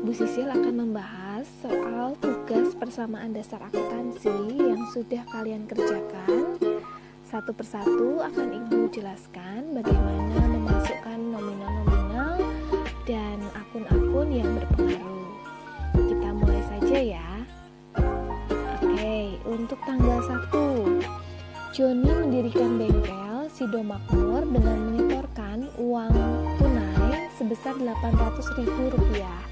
Bu Sisil akan membahas soal tugas persamaan dasar akuntansi yang sudah kalian kerjakan. Satu persatu akan Ibu jelaskan bagaimana memasukkan nominal-nominal dan akun-akun yang berpengaruh. Kita mulai saja ya. Oke, untuk tanggal 1, Joni mendirikan bengkel Sido Makmur dengan menyetorkan uang tunai sebesar Rp800.000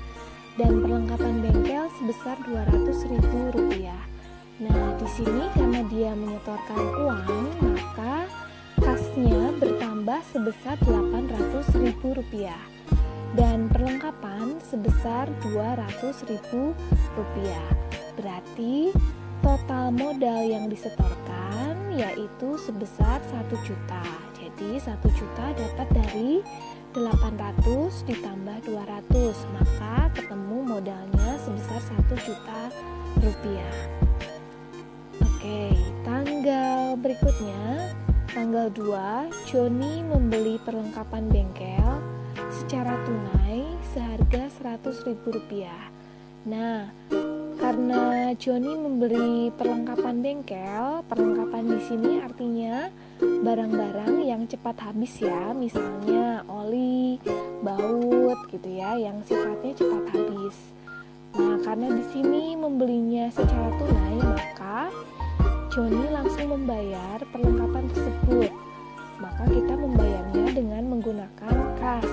dan perlengkapan bengkel sebesar Rp200.000. Nah, di sini karena dia menyetorkan uang, maka kasnya bertambah sebesar Rp800.000 dan perlengkapan sebesar Rp200.000. Berarti total modal yang disetorkan yaitu sebesar 1 juta. Jadi 1 juta dapat dari 800 ditambah 200, maka ketemu modalnya sebesar 1 juta rupiah. Oke, tanggal berikutnya, tanggal 2, Joni membeli perlengkapan bengkel secara tunai seharga Rp100.000. Nah, karena Joni membeli perlengkapan bengkel, perlengkapan di sini artinya barang-barang yang cepat habis ya, misalnya oli, baut gitu ya, yang sifatnya cepat habis. Nah, karena di sini membelinya secara tunai, maka Joni langsung membayar perlengkapan tersebut. Maka kita membayarnya dengan menggunakan kas.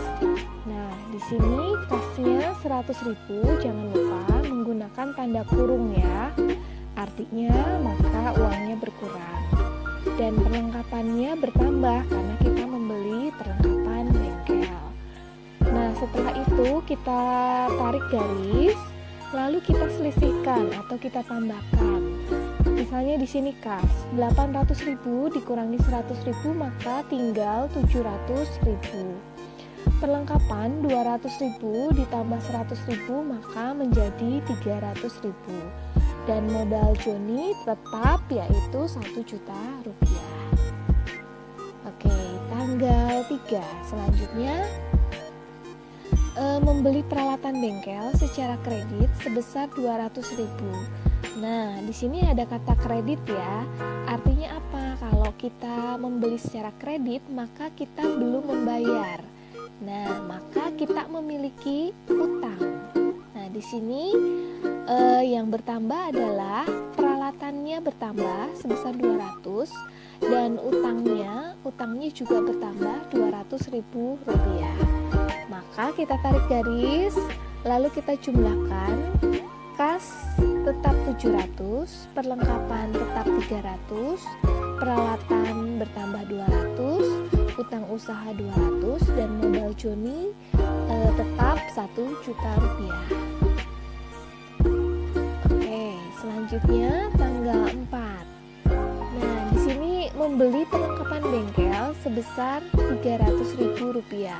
Nah, di sini kasnya 100.000, jangan lupa menggunakan tanda kurung ya. Artinya maka uangnya berkurang. Dan perlengkapannya bertambah karena kita membeli perlengkapan bengkel. Nah, setelah itu kita tarik garis, lalu kita selisihkan atau kita tambahkan. Misalnya di sini kas 800.000 dikurangi 100.000 maka tinggal 700.000. Perlengkapan 200.000 ditambah 100.000 maka menjadi 300.000. Dan modal Joni tetap yaitu 1 juta rupiah. Oke, tanggal 3 selanjutnya membeli peralatan bengkel secara kredit sebesar 200.000. Nah, di sini ada kata kredit ya. Artinya apa? Kalau kita membeli secara kredit, maka kita belum membayar. Nah, maka kita memiliki utang. Nah, di sini yang bertambah adalah peralatannya bertambah sebesar 200 dan utangnya juga bertambah Rp200.000. Maka kita tarik garis, lalu kita jumlahkan. Kas tetap 700, perlengkapan tetap 300, peralatan bertambah 200, utang usaha 200, dan modal Joni tetap 1 juta rupiah. Oke, selanjutnya tanggal 4. Nah, di sini membeli perlengkapan bengkel sebesar Rp300.000.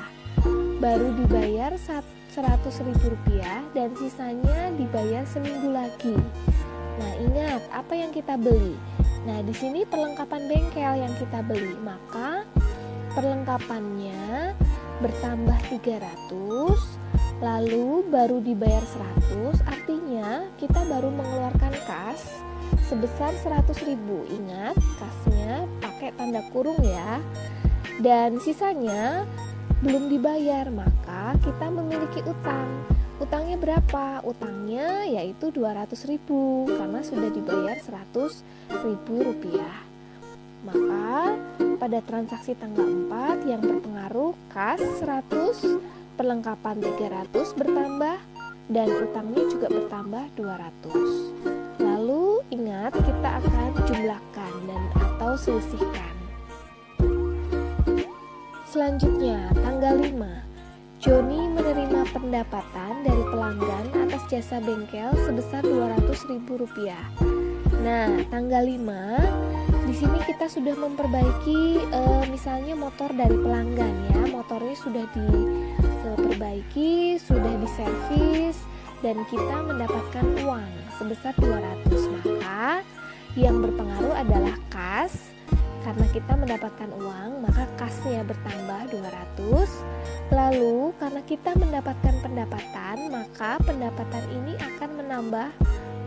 Baru dibayar Rp100.000 dan sisanya dibayar seminggu lagi. Nah, ingat apa yang kita beli. Nah, di sini perlengkapan bengkel yang kita beli, maka perlengkapannya bertambah 300, lalu baru dibayar 100, artinya kita baru mengeluarkan kas sebesar 100.000. Ingat, kasnya pakai tanda kurung ya. Dan sisanya belum dibayar, maka kita memiliki utang. Utangnya berapa? Utangnya yaitu 200.000 karena sudah dibayar 100.000 Maka pada transaksi tanggal 4 yang berpengaruh kas 100, perlengkapan 300 bertambah dan utangnya juga bertambah 200. Lalu ingat kita akan jumlahkan dan atau selisihkan. Selanjutnya, tanggal 5, Joni menerima pendapatan dari pelanggan atas jasa bengkel sebesar Rp200.000. Nah, tanggal 5, di sini kita sudah memperbaiki misalnya motor dari pelanggan ya. Motornya sudah diperbaiki, sudah diservis, dan kita mendapatkan uang sebesar 200. Maka yang berpengaruh adalah kas Karena kita mendapatkan uang, maka kasnya bertambah 200. Lalu karena kita mendapatkan pendapatan, maka pendapatan ini akan menambah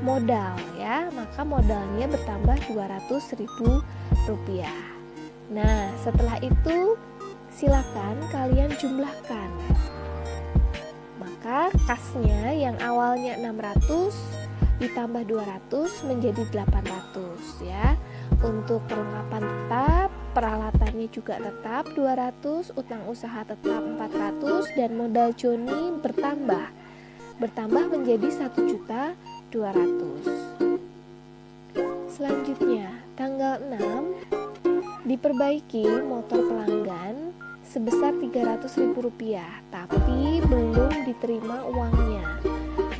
modal ya. Maka modalnya bertambah Rp200.000. Nah, setelah itu silakan kalian jumlahkan. Maka kasnya yang awalnya 600 ditambah 200 menjadi 800 ya. Untuk perlengkapan tetap, peralatannya juga tetap 200, utang usaha tetap 400, dan modal Joni bertambah menjadi 1.200.000. Selanjutnya, tanggal 6 diperbaiki motor pelanggan sebesar Rp300.000, tapi belum diterima uangnya.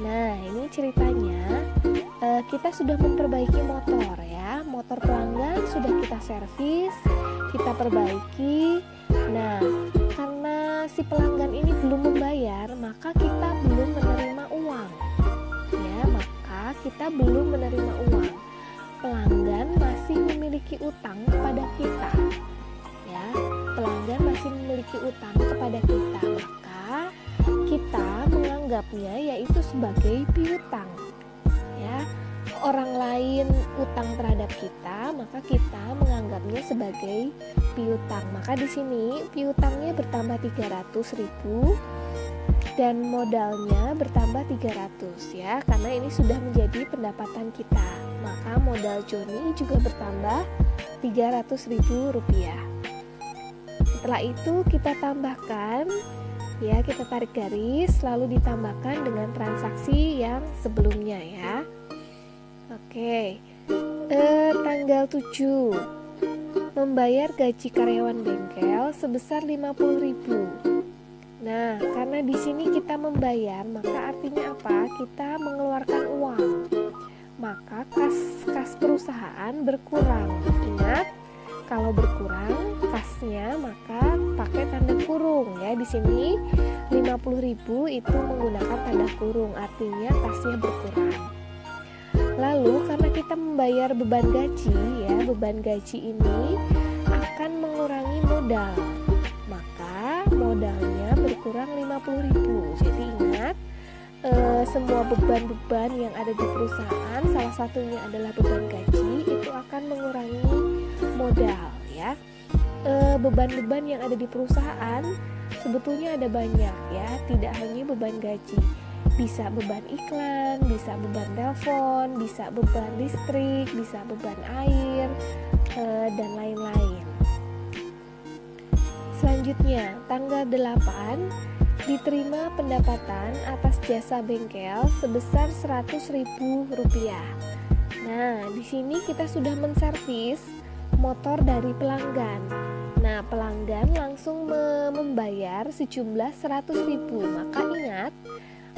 Nah, ini ceritanya kita sudah memperbaiki motor ya. Motor pelanggan sudah kita servis, kita perbaiki. Nah, karena si pelanggan ini belum membayar, maka kita belum menerima uang. Ya, maka kita belum menerima uang. Pelanggan masih memiliki utang kepada kita. Ya, pelanggan masih memiliki utang kepada kita, maka kita menganggapnya yaitu sebagai piutang. Ya, orang lain utang terhadap kita, maka kita menganggapnya sebagai piutang. Maka di sini piutangnya bertambah 300.000 dan modalnya bertambah 300 ya, karena ini sudah menjadi pendapatan kita. Maka modal Joni juga bertambah Rp300.000. Setelah itu kita tambahkan ya, kita tarik garis lalu ditambahkan dengan transaksi yang sebelumnya ya. Oke, tanggal 7 membayar gaji karyawan bengkel sebesar 50.000. Nah, karena di sini kita membayar, maka artinya apa? Kita mengeluarkan uang. Maka kas perusahaan berkurang. Ingat, kalau berkurang kasnya maka pakai tanda kurung ya. Di sini 50.000 itu menggunakan tanda kurung, artinya kasnya berkurang. Lalu karena kita membayar beban gaji ya, beban gaji ini akan mengurangi modal. Maka modalnya berkurang 50.000. Jadi ingat, semua beban-beban yang ada di perusahaan, salah satunya adalah beban gaji, itu akan mengurangi modal ya. Beban-beban yang ada di perusahaan sebetulnya ada banyak ya, tidak hanya beban gaji, bisa beban iklan, bisa beban telepon, bisa beban listrik, bisa beban air, dan lain-lain. Selanjutnya, tanggal 8 diterima pendapatan atas jasa bengkel sebesar Rp100.000. Nah, di sini kita sudah menservis motor dari pelanggan. Nah, pelanggan langsung membayar sejumlah 100.000. Maka ingat,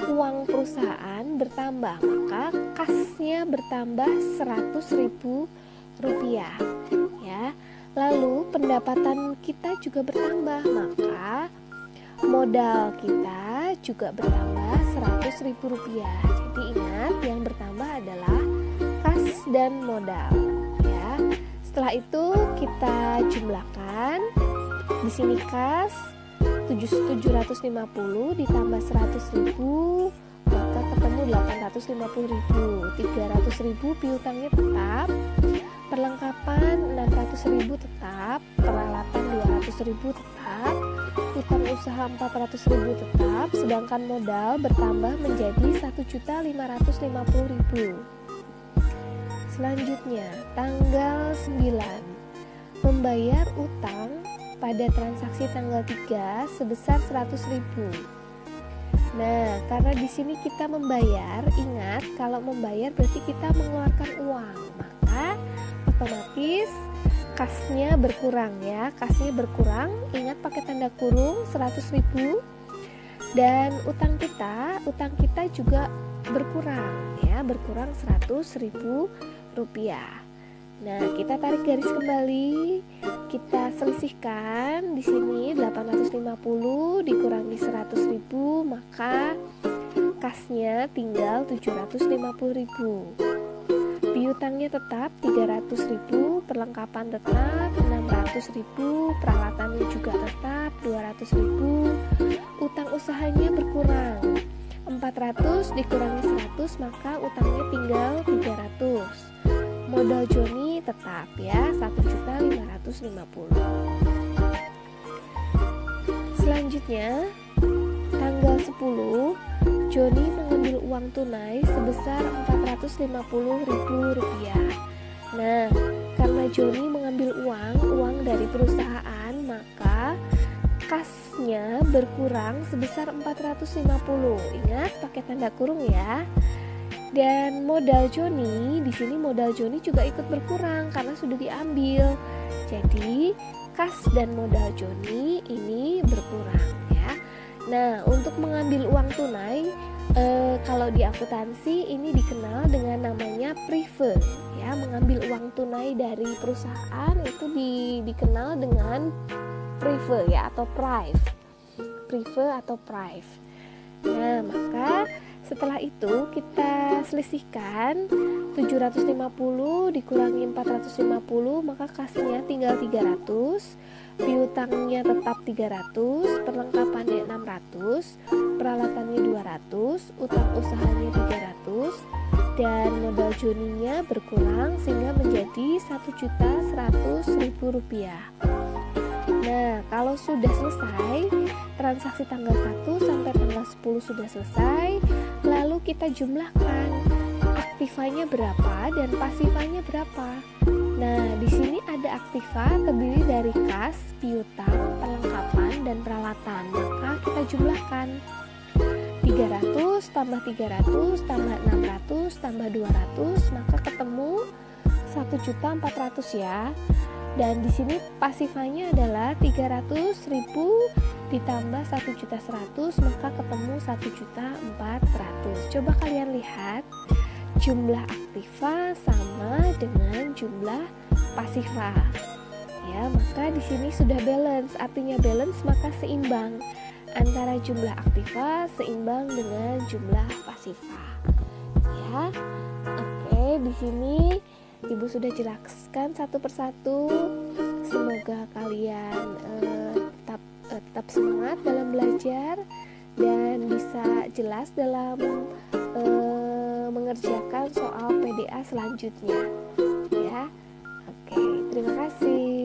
uang perusahaan bertambah, maka kasnya bertambah Rp100.000 ya. Lalu pendapatan kita juga bertambah, maka modal kita juga bertambah Rp100.000. Jadi ingat, yang bertambah adalah kas dan modal ya. Setelah itu kita jumlahkan. Di sini kas 750 ditambah 100.000 maka ketemu 850.000. 300.000 piutangnya tetap, perlengkapan 600.000 tetap, peralatan 200.000 tetap, utang usaha 400.000 tetap, sedangkan modal bertambah menjadi 1.550.000. Selanjutnya, tanggal 9 membayar utang pada transaksi tanggal 3 sebesar 100.000. Nah, karena di sini kita membayar, ingat kalau membayar berarti kita mengeluarkan uang, maka otomatis kasnya berkurang ya. Kasnya berkurang, ingat pakai tanda kurung 100.000, dan utang kita juga berkurang ya, berkurang Rp100.000. Nah, kita tarik garis kembali, kita selisihkan. Di sini 850 dikurangi 100.000, maka kasnya tinggal 750.000. piutangnya tetap 300.000, perlengkapan tetap 600.000, peralatannya juga tetap 200.000, utang usahanya berkurang 400 dikurangi 100 maka utangnya tinggal 300. Modal Joni tetap ya 1.550.000. Selanjutnya tanggal 10 Joni mengambil uang tunai sebesar Rp450.000. Nah, karena Joni mengambil uang dari perusahaan, maka kasnya berkurang sebesar 450. Ingat pakai tanda kurung ya. Dan modal Joni, di sini modal Joni juga ikut berkurang karena sudah diambil. Jadi, kas dan modal Joni ini berkurang ya. Nah, untuk mengambil uang tunai, kalau di akuntansi ini dikenal dengan namanya prive ya. Mengambil uang tunai dari perusahaan itu dikenal dengan prive ya atau prive atau prive. Nah, maka setelah itu kita selisihkan 750 dikurangi 450, maka kasnya tinggal 300, piutangnya tetap 300, perlengkapannya 600, peralatannya 200, utang usahanya 300, dan modal Joninya berkurang sehingga menjadi Rp1.100.000. Nah, kalau sudah selesai transaksi tanggal 1 sampai tanggal 10 sudah selesai, lalu kita jumlahkan aktivanya berapa dan pasifanya berapa. Nah, di sini ada aktiva terdiri dari kas, piutang, perlengkapan, dan peralatan. Maka kita jumlahkan 300 tambah 300 tambah 600 tambah 200, maka ketemu 1.400.000 ya. Dan di sini pasifanya adalah 300.000 ditambah 1.100.000, maka ketemu 1.400.000. Coba kalian lihat, jumlah aktiva sama dengan jumlah pasifa. Ya, maka di sini sudah balance. Artinya balance maka seimbang antara jumlah aktiva seimbang dengan jumlah pasifa. Ya. Oke, di sini Ibu sudah jelaskan satu persatu. Semoga kalian tetap semangat dalam belajar dan bisa jelas dalam mengerjakan soal PDA selanjutnya. Ya, oke, terima kasih.